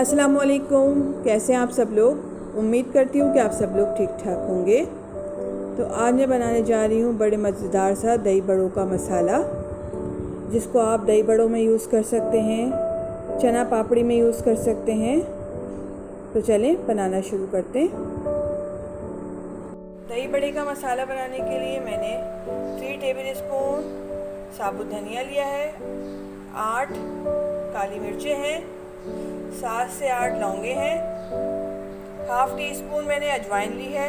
अस्सलाम वालेकुम। कैसे हैं आप सब लोग। उम्मीद करती हूँ कि आप सब लोग ठीक ठाक होंगे। तो आज मैं बनाने जा रही हूँ बड़े मज़ेदार सा दही बड़ों का मसाला, जिसको आप दही बड़ों में यूज़ कर सकते हैं, चना पापड़ी में यूज़ कर सकते हैं। तो चलें बनाना शुरू करते हैं। दही बड़े का मसाला बनाने के लिए मैंने 3 टेबल स्पून साबुत धनिया लिया है, 8 काली मिर्चें हैं, 7 से 8 लौंगे हैं, हाफ टी स्पून मैंने अजवाइन ली है,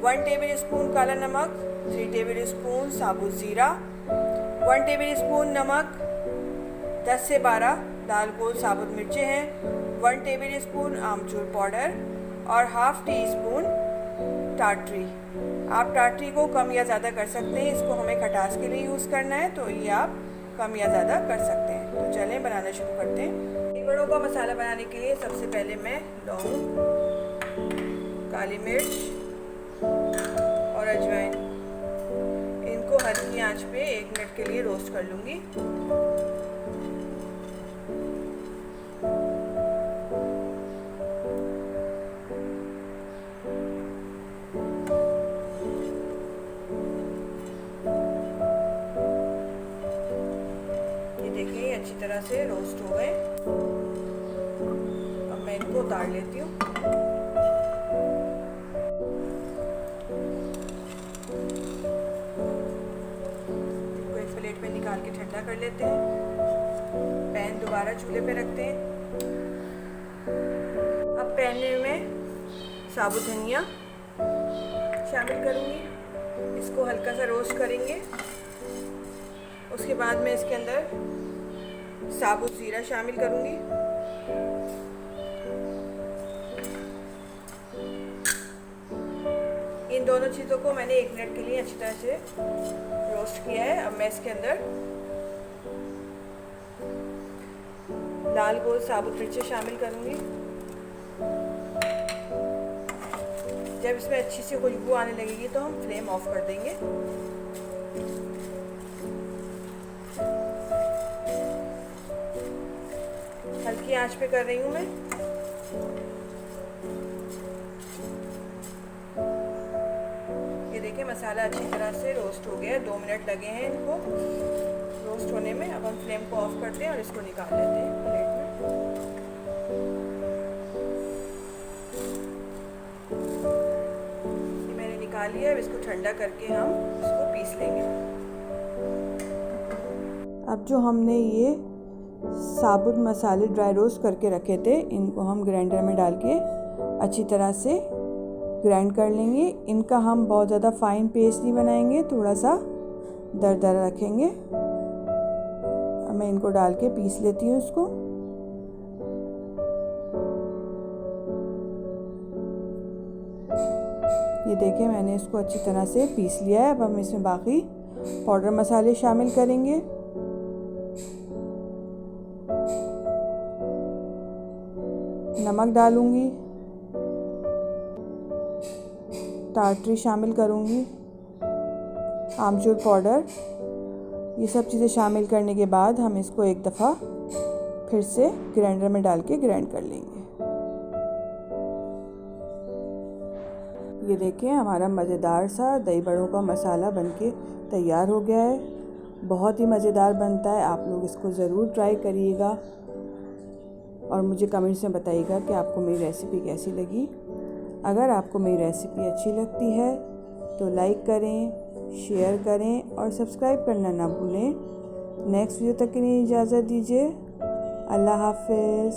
1 टेबल स्पून काला नमक, 3 टेबल स्पून साबुत ज़ीरा, 1 टेबल स्पून नमक, 10 से 12 लाल गोल साबुत मिर्चें हैं, 1 टेबल स्पून आमचूर पाउडर और हाफ टी स्पून टाटरी। आप टाटरी को कम या ज़्यादा कर सकते हैं, इसको हमें खटास के लिए यूज़ करना है, तो ये आप कम या ज़्यादा कर सकते हैं। तो चलें बनाना शुरू करते हैं। दही बड़ों का मसाला बनाने के लिए सबसे पहले मैं लौंग, काली मिर्च और अजवाइन, इनको हल्की आंच पे 1 मिनट के लिए रोस्ट कर लूँगी। देखिए अच्छी तरह से रोस्ट हो गए। अब मैं इनको उतार लेती हूँ। इनको एक प्लेट में निकाल के ठंडा कर लेते हैं। पैन दोबारा चूल्हे पे रखते हैं। अब पैन में साबुत धनिया शामिल करूँगी, इसको हल्का सा रोस्ट करेंगे। उसके बाद मैं इसके अंदर साबुत ज़ीरा शामिल करूँगी। इन दोनों चीज़ों को मैंने 1 मिनट के लिए अच्छी तरह से रोस्ट किया है। अब मैं इसके अंदर लाल गोल साबुत मिर्चें शामिल करूँगी। जब इसमें अच्छी सी खुशबू आने लगेगी तो हम फ्लेम ऑफ कर देंगे। हल्की आंच पे कर रही हूँ मैं। ये देखिए मसाला अच्छी तरह से रोस्ट हो गया, 2 मिनट लगे हैं इनको रोस्ट होने में। अब हम फ्लेम को ऑफ करते हैं और इसको निकाल लेते हैं प्लेट में। ये मैंने निकाल लिया। अब इसको ठंडा करके हम इसको पीस लेंगे। अब जो हमने ये साबुत मसाले ड्राई रोस्ट करके रखे थे, इनको हम ग्राइंडर में डाल के अच्छी तरह से ग्राइंड कर लेंगे। इनका हम बहुत ज़्यादा फाइन पेस्ट नहीं बनाएंगे, थोड़ा सा दरदरा रखेंगे। अब मैं इनको डाल के पीस लेती हूँ इसको। ये देखिए मैंने इसको अच्छी तरह से पीस लिया है। अब हम इसमें बाकी पाउडर मसाले शामिल करेंगे। नमक डालूंगी, टाटरी शामिल करूंगी, आमचूर पाउडर। ये सब चीज़ें शामिल करने के बाद हम इसको एक दफ़ा फिर से ग्राइंडर में डाल के ग्राइंड कर लेंगे। ये देखिए हमारा मज़ेदार सा दही बड़ों का मसाला बनके तैयार हो गया है। बहुत ही मज़ेदार बनता है। आप लोग इसको ज़रूर ट्राई करिएगा और मुझे कमेंट्स में बताइएगा कि आपको मेरी रेसिपी कैसी लगी। अगर आपको मेरी रेसिपी अच्छी लगती है तो लाइक करें, शेयर करें और सब्सक्राइब करना ना भूलें। नेक्स्ट वीडियो तक के लिए इजाज़त दीजिए। अल्लाह हाफ़िज़।